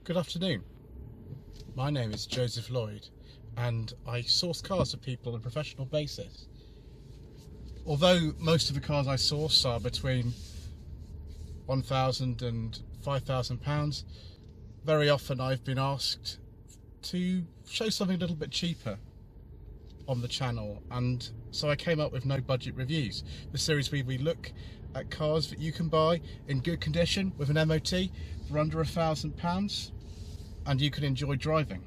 Good afternoon. My name is Joseph Lloyd and I source cars for people on a professional basis. Although most of the cars I source are between £1,000 and £5,000, very often I've been asked to show something a little bit cheaper on the channel, and so I came up with No Budget Reviews, the series where we look at cars that you can buy in good condition with an MOT for under £1,000 and you can enjoy driving.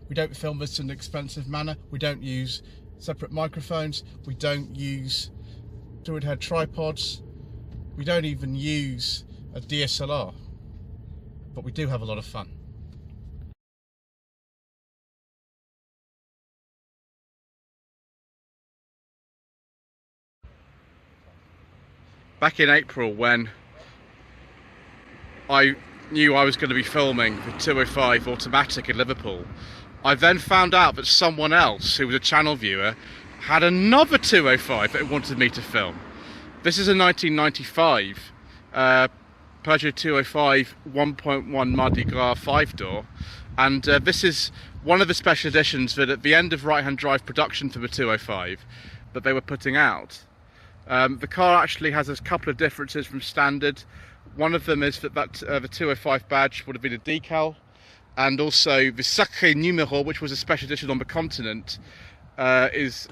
We don't film this in an expensive manner, we don't use separate microphones, we don't use fluid head tripods, we don't even use a DSLR, but we do have a lot of fun. Back in April, when I knew I was going to be filming the 205 automatic in Liverpool, I then found out that someone else, who was a channel viewer, had another 205 that wanted me to film. This is a 1995 Peugeot 205 1.1 Mardi Gras 5-door, and this is one of the special editions that at the end of right-hand drive production for the 205 that they were putting out. The car actually has a couple of differences from standard. One of them is that the 205 badge would have been a decal, and also the Sacré Numéro, which was a special edition on the Continent, is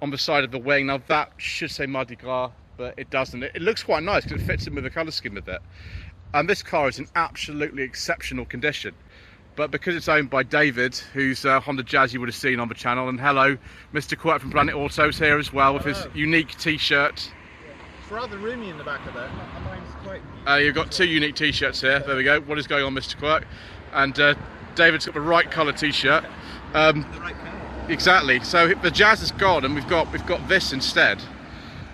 on the side of the wing. Now that should say Mardi Gras, but it doesn't. It looks quite nice because it fits in with the colour scheme of it. And this car is in absolutely exceptional condition. But because it's owned by David, who's Honda Jazz you would have seen on the channel, and hello, Mr. Quirk from Planet Autos here as well with his unique t-shirt. It's rather roomy in the back of there. You've got two unique t-shirts here, there we go. What is going on, Mr. Quirk? And David's got the right colour t-shirt. The right colour. Exactly, so the Jazz is gone and we've got this instead.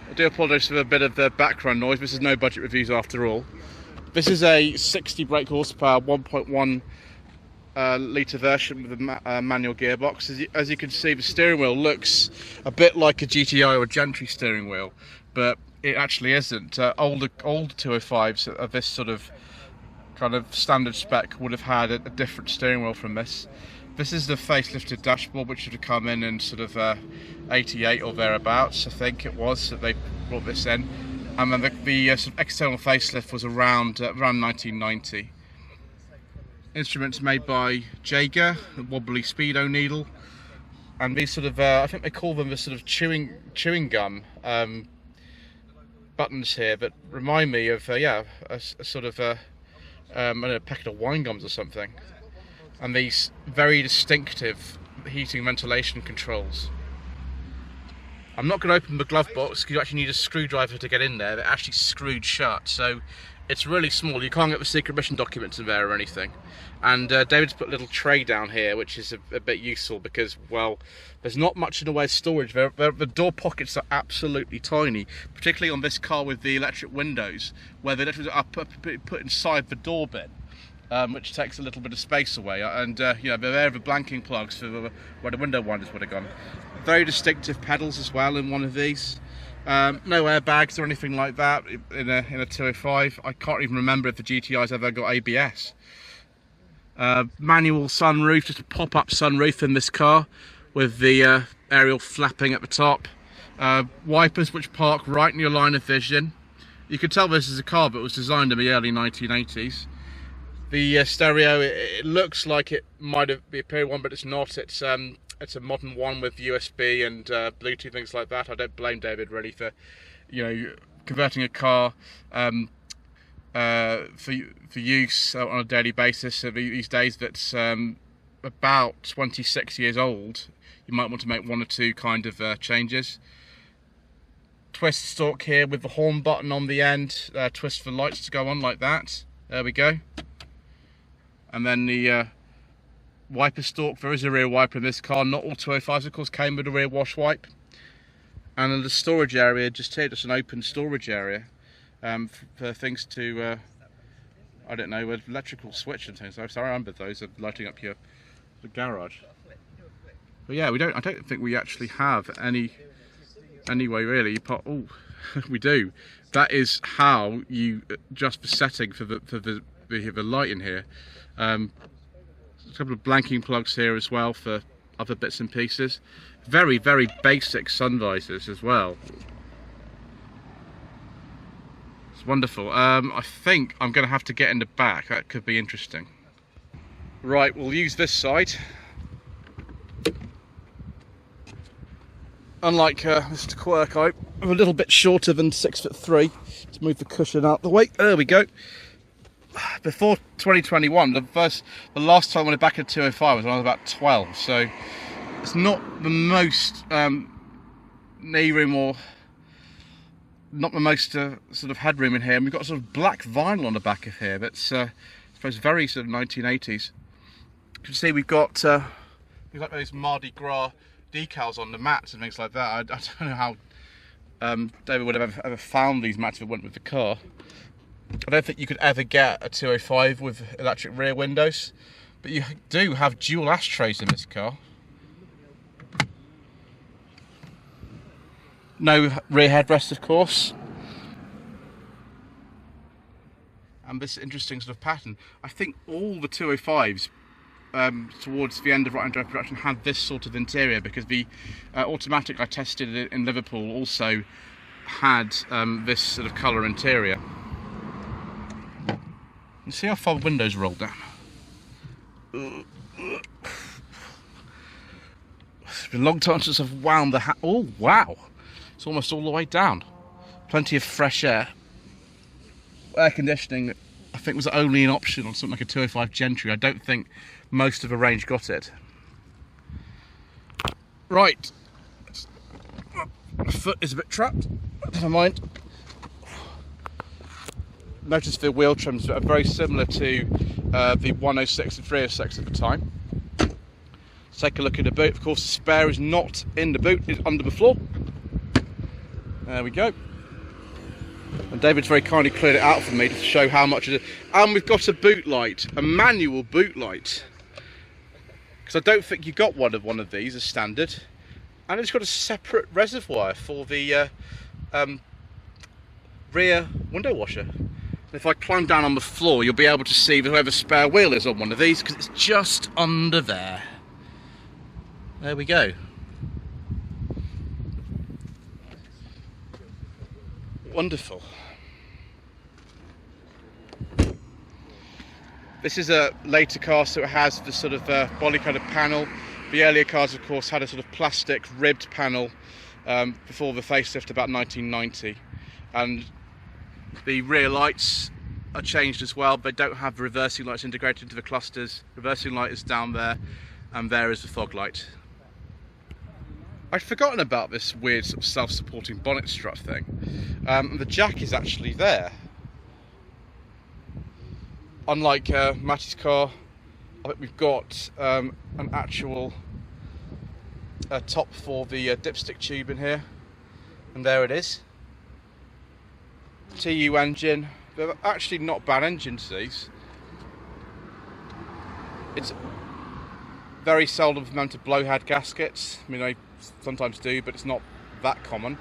I do apologise for a bit of the background noise, this is No Budget Reviews after all. This is a 60 brake horsepower 1.1 litre version with a manual gearbox. As you can see, the steering wheel looks a bit like a GTI or a Gentry steering wheel, but it actually isn't. Older 205s of this sort of kind of standard spec would have had a different steering wheel from this. This is the facelifted dashboard, which should have come in sort of 88 or thereabouts, I think it was, that they brought this in. And then the sort of external facelift was around 1990. Instruments made by Jaeger, a wobbly speedo needle, and these sort of I think they call them the sort of chewing gum buttons here that remind me of a sort of I don't know, a packet of wine gums or something. And these very distinctive heating and ventilation controls. I'm not going to open the glove box because you actually need a screwdriver to get in there. They're actually screwed shut, so it's really small. You can't get the secret mission documents in there or anything. And David's put a little tray down here, which is a bit useful because, well, there's not much in the way of storage. The door pockets are absolutely tiny, particularly on this car with the electric windows, where the electric are put inside the door bin. Which takes a little bit of space away, and you know, there are the blanking plugs for where the window winders would have gone. Very distinctive pedals as well in one of these. No airbags or anything like that in a 205. I can't even remember if the GTI's ever got ABS. Manual sunroof, just a pop-up sunroof in this car with the aerial flapping at the top. Wipers which park right in your line of vision. You can tell this is a car that was designed in the early 1980s. The stereo, it looks like it might be a period one, but it's not. It's a modern one with USB and Bluetooth, things like that. I don't blame David really for, you know, converting a car for use on a daily basis. These days, that's about 26 years old. You might want to make one or two kind of changes. Twist stalk here with the horn button on the end. Twist for lights to go on like that. There we go. And then the wiper stalk, there is a rear wiper in this car. Not all 205s of course came with a rear wash wipe. And then the storage area just here, just an open storage area for things to, I don't know, with electrical switch and things. I remember those of lighting up the garage. But yeah, I don't think we actually have any way really. Oh, we do. That is how you adjust the setting for the the light in here. A couple of blanking plugs here as well for other bits and pieces. Very, very basic sun visors as well. It's wonderful. I think I'm going to have to get in the back. That could be interesting. Right, we'll use this side. Unlike Mr. Quirk, I'm a little bit shorter than 6'3". To move the cushion out the way. There we go. Before 2021, the last time I went back at 205 was when I was about 12. So it's not the most knee room or not the most sort of headroom in here. And we've got sort of black vinyl on the back of here. That's I suppose very sort of 1980s. You can see we've got those Mardi Gras decals on the mats and things like that. I don't know how David would have ever found these mats if it went with the car. I don't think you could ever get a 205 with electric rear windows, but you do have dual ashtrays in this car. No rear headrest, of course. And this interesting sort of pattern. I think all the 205s towards the end of right-hand drive production had this sort of interior, because the automatic I tested in Liverpool also had this sort of colour interior. You see how far the windows roll down? It's been a long time since I've wound the oh wow! It's almost all the way down. Plenty of fresh air. Air conditioning, I think, was only an option on something like a 205 Gentry. I don't think most of the range got it. Right, my foot is a bit trapped. Never mind. Notice the wheel trims are very similar to the 106 and 306 at the time. Let's take a look at the boot. Of course, the spare is not in the boot; it's under the floor. There we go. And David's very kindly cleared it out for me to show how much it is. And we've got a boot light, a manual boot light. Because I don't think you got one of these as standard. And it's got a separate reservoir for the rear window washer. And if I climb down on the floor, you'll be able to see where the spare wheel is on one of these, because it's just under there. There we go. Wonderful. This is a later car, so it has the sort of body coloured panel. The earlier cars, of course, had a sort of plastic ribbed panel before the facelift about 1990. And the rear lights are changed as well. They don't have the reversing lights integrated into the clusters. Reversing light is down there, and there is the fog light. I'd forgotten about this weird sort of self-supporting bonnet strut thing. The jack is actually there. Unlike Matty's car, I think we've got an actual top for the dipstick tube in here, and there it is. TU engine. They're actually not bad engines, these. It's very seldom mounted blowhead gaskets. I mean, I sometimes do, but it's not that common.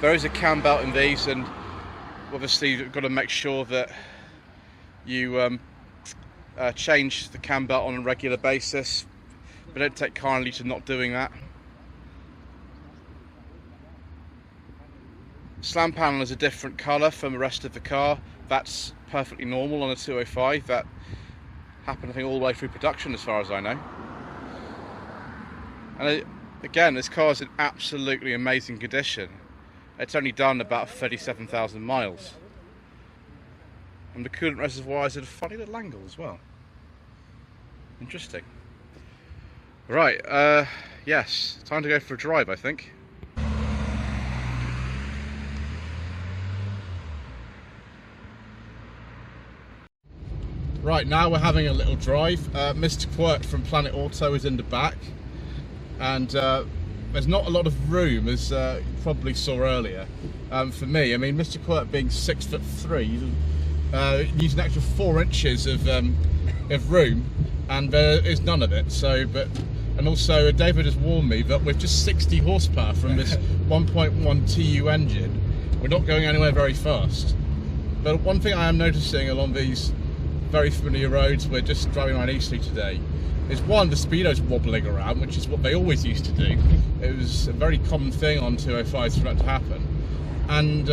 There is a cam belt in these, and obviously you've got to make sure that you change the cam belt on a regular basis, but don't take kindly to not doing that. Slam panel is a different colour from the rest of the car. That's perfectly normal on a 205. That happened, I think, all the way through production as far as I know. And again, this car is in absolutely amazing condition. It's only done about 37,000 miles. And the coolant reservoir is at a funny little angle as well. Interesting. Right, yes, time to go for a drive, I think. Right, now we're having a little drive. Mr. Quirk from Planet Auto is in the back, and there's not a lot of room, as you probably saw earlier, for me. I mean, Mr. Quirk being 6'3", needs an extra 4 inches of room, and there is none of it. So, and also David has warned me that with just 60 horsepower from this 1.1 TU engine, we're not going anywhere very fast. But one thing I am noticing along these very familiar roads. We're just driving around Eastleigh today. Is one, the speedo's wobbling around, which is what they always used to do. It was a very common thing on 205s for that to happen. And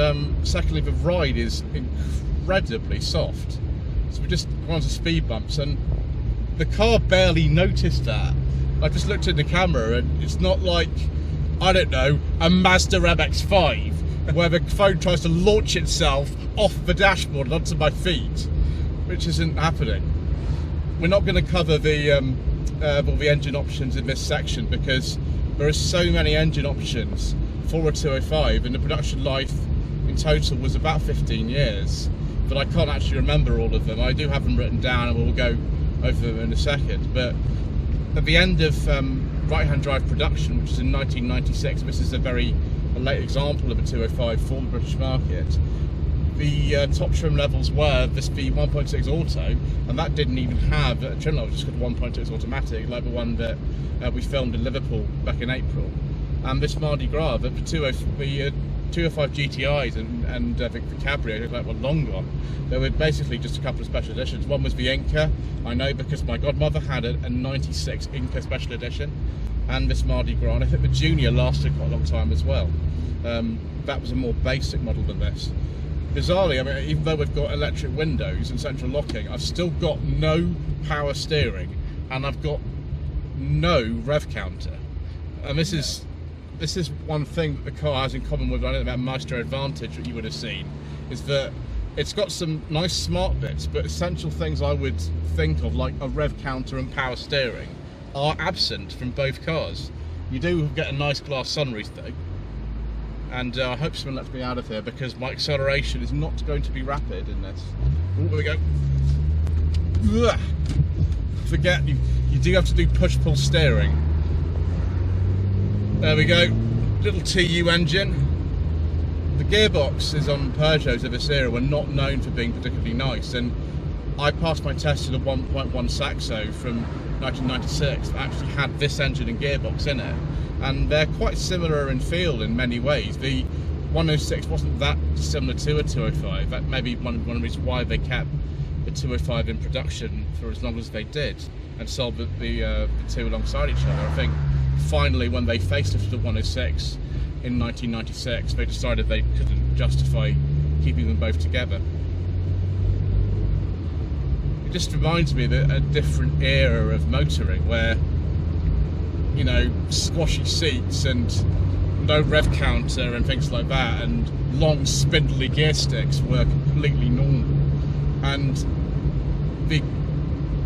secondly, the ride is incredibly soft. So we just gone onto speed bumps, and the car barely noticed that. I just looked at the camera, and it's not like, I don't know, a Mazda MX-5, where the phone tries to launch itself off the dashboard and onto my feet, which isn't happening. We're not going to cover the all the engine options in this section because there are so many engine options for a 205, and the production life in total was about 15 years, but I can't actually remember all of them. I do have them written down, and we'll go over them in a second. But at the end of right-hand drive production, which is in 1996, this is a late example of a 205 for the British market. The top trim levels were this the 1.6 auto, and that didn't even have a trim level, just got 1.6 automatic, like the one that we filmed in Liverpool back in April. And this Mardi Gras, the 205 GTIs and the Cabrio, like, were long gone. There were basically just a couple of special editions. One was the Inca, I know because my godmother had a 96 Inca special edition, and this Mardi Gras, and I think the Junior lasted quite a long time as well. That was a more basic model than this. Bizarrely, I mean, even though we've got electric windows and central locking, I've still got no power steering, and I've got no rev counter. And this is one thing that the car has in common with, I don't know about Maestro Advantage that you would have seen, is that it's got some nice smart bits, but essential things I would think of, like a rev counter and power steering, are absent from both cars. You do get a nice glass sunroof though, and I hope someone lets me out of here because my acceleration is not going to be rapid in this. Oh, there we go. Ugh. Forget, you do have to do push-pull steering. There we go, little TU engine. The gearboxes on Peugeots of this era were not known for being particularly nice, and I passed my test in a 1.1 Saxo from 1996 that actually had this engine and gearbox in it, and they're quite similar in feel in many ways. The 106 wasn't that similar to a 205. That may be one of the reasons why they kept the 205 in production for as long as they did and sold the two alongside each other. I think finally, when they facelifted the 106 in 1996, they decided they couldn't justify keeping them both together. It just reminds me of a different era of motoring where, you know, squashy seats and no rev counter and things like that, and long spindly gear sticks were completely normal. And the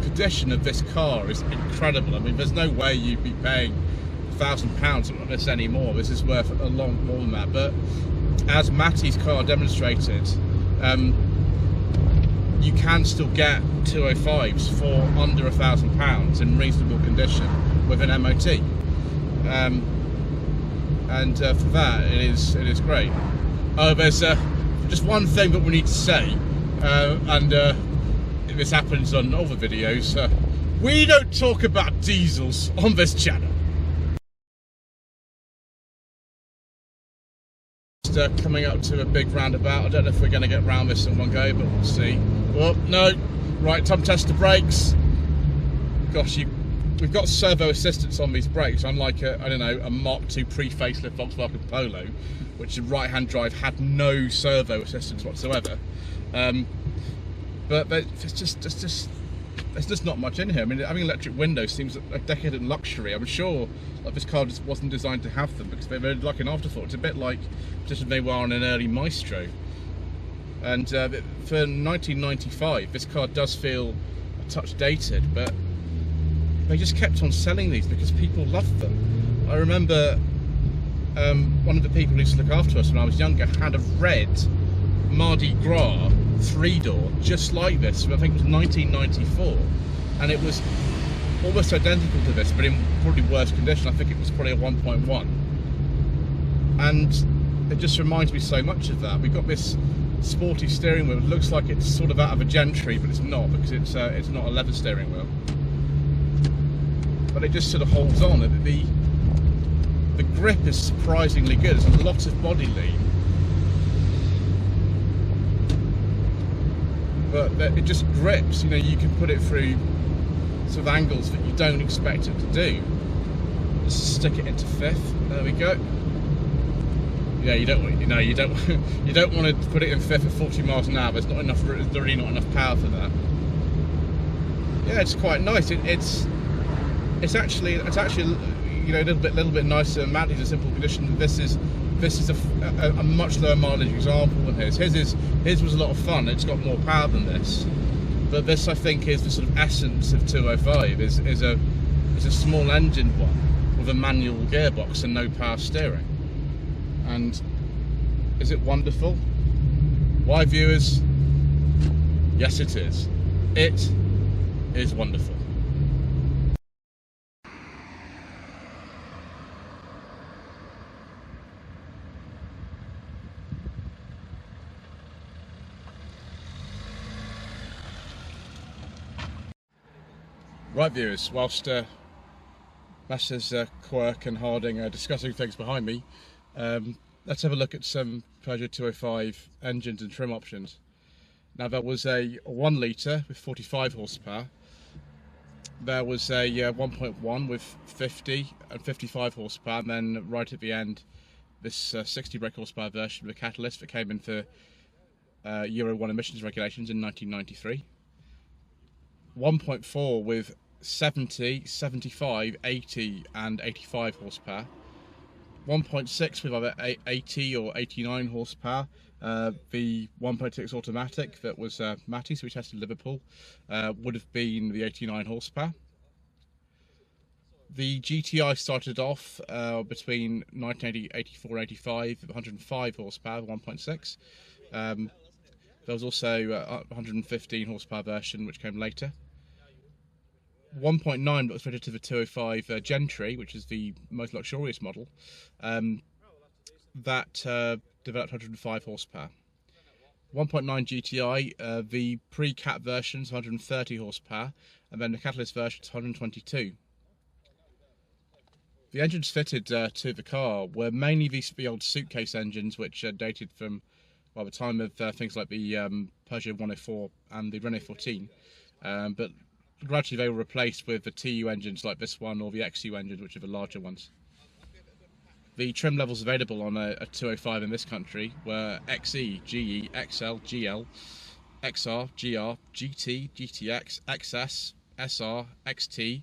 condition of this car is incredible. I mean, there's no way you'd be paying £1,000 on this anymore. This is worth a lot more than that. But as Matty's car demonstrated, you can still get 205s for under £1,000 in reasonable condition with an MOT, and for that it is great. Oh, there's just one thing that we need to say, and this happens on all the videos. We don't talk about diesels on this channel. Coming up to a big roundabout. I don't know if we're going to get round this in one go, but we'll see. Well, no. Right, time to test the brakes. Gosh, we've got servo assistance on these brakes, unlike a Mark II pre-facelift Volkswagen Polo, which the right-hand drive had no servo assistance whatsoever. But there's just not much in here. I mean, having electric windows seems a decadent luxury. I'm sure like, this car just wasn't designed to have them because they're like an afterthought. It's a bit like just as they were on an early Maestro. And for 1995, this car does feel a touch dated, but they just kept on selling these because people loved them. I remember one of the people who used to look after us when I was younger had a red Mardi Gras 3-door just like this, I think it was 1994, and it was almost identical to this but in probably worse condition. I think it was probably a 1.1, and it just reminds me so much of that. We've got this sporty steering wheel. It looks like it's sort of out of a Gentry, but it's not, because it's not a leather steering wheel, but it just sort of holds on. The grip is surprisingly good. There's a lot of body lean. but it just grips. You know, you can put it through sort of angles that you don't expect it to do. Just stick it into fifth. There we go. Yeah, you don't want to put it in fifth at 40 miles an hour. There's not enough. There's really not enough power for that. Yeah, it's quite nice. It's actually you know, a little bit nicer than Matty's in simple condition. This is a much lower mileage example than his. His was a lot of fun. It's got more power than this, but this, I think, is the sort of essence of 205. Is a small engine one with a manual gearbox and no power steering. And is it wonderful? Why, viewers? Yes, it is. It is wonderful. Right, viewers, whilst Masters Quirk and Harding are discussing things behind me, let's have a look at some Peugeot 205 engines and trim options. Now, there was a 1 litre with 45 horsepower, there was a 1.1 with 50 and 55 horsepower, and then right at the end, this 60 brake horsepower version with a catalyst that came in for Euro 1 emissions regulations in 1993. 1.4 with 70, 75, 80 and 85 horsepower. 1.6 with either 80 or 89 horsepower. The 1.6 automatic that was Matty's, so we tested Liverpool, would have been the 89 horsepower. The GTI started off between 1984 and 85 with 105 horsepower, 1.6. There was also a 115 horsepower version which came later. 1.9 that was fitted to the 205 Gentry, which is the most luxurious model, that developed 105 horsepower. 1.9 GTI, the pre-cat version is 130 horsepower, and then the catalyst version is 122. The engines fitted to the car were mainly the old suitcase engines, which dated from, well, the time of things like the Peugeot 104 and the Renault 14, but gradually they were replaced with the TU engines like this one, or the XU engines, which are the larger ones. The trim levels available on a 205 in this country were XE, GE, XL, GL, XR, GR, GT, GTX, XS, SR, XT,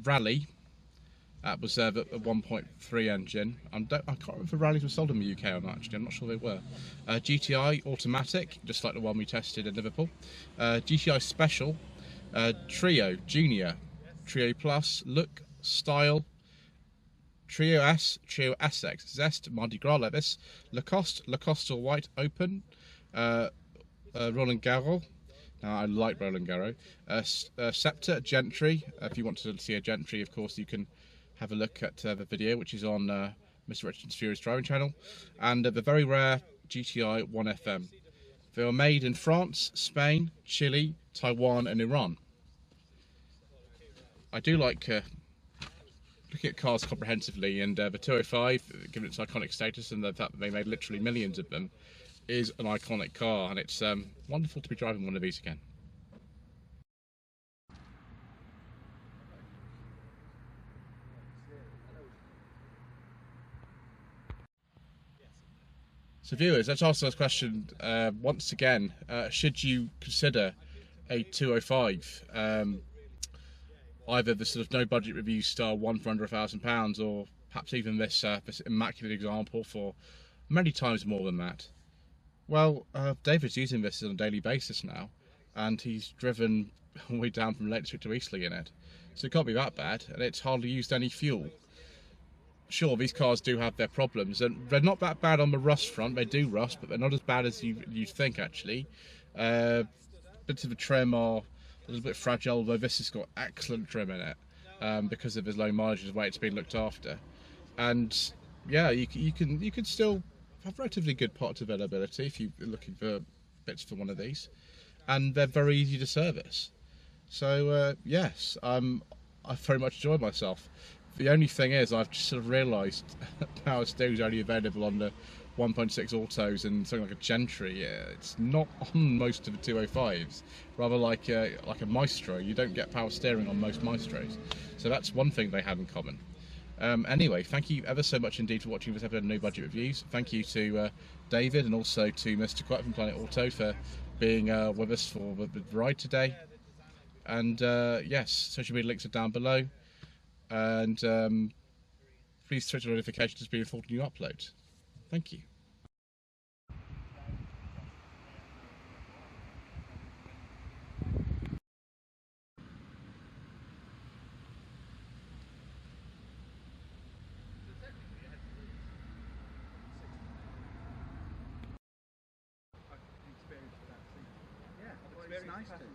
Rally. That was the 1.3 engine. I can't remember if the Rallies were sold in the UK or not, actually. I'm not sure they were. GTI Automatic, just like the one we tested in Liverpool. GTI Special. Trio Junior, Trio Plus, Look, Style, Trio S, Trio SX, Zest, Mardi Gras Levis, Lacoste, Lacoste All White Open, Roland Garros. Now, I like Roland Garros. Scepter, Gentry. If you want to see a Gentry, of course, you can have a look at the video, which is on Mr. Richardson's Furious Driving channel. And the very rare GTI 1FM. They were made in France, Spain, Chile, Taiwan and Iran. I do like looking at cars comprehensively, and the 205, given its iconic status and the fact that they made literally millions of them, is an iconic car, and it's wonderful to be driving one of these again. So viewers, let's ask this question once again. Should you consider a 205, either the sort of no budget review style one for under £1,000, or perhaps even this immaculate example for many times more than that? Well, David's using this on a daily basis now, and he's driven all the way down from Lake District to Eastleigh in it, so it can't be that bad, and it's hardly used any fuel. Sure, these cars do have their problems, and they're not that bad on the rust front. They do rust, but they're not as bad as you'd think, actually. Bits of the trim are a little bit fragile, although this has got excellent trim in it because of its low mileage and the way it's been looked after. And yeah, you can still have relatively good parts availability if you're looking for bits for one of these, and they're very easy to service. So yes, I very much enjoyed myself. The only thing is, I've just sort of realised power steering is only available on the 1.6 autos and something like a Gentry, it's not on most of the 205s. Rather like a Maestro, you don't get power steering on most Maestros. So that's one thing they have in common. Anyway, thank you ever so much indeed for watching this episode of No Budget Reviews. Thank you to David and also to Mr. Quack from Planet Auto for being with us for the ride today. And yes, social media links are down below. And please switch on notifications to be informed when you upload. Thank you. Yeah, it's nice to.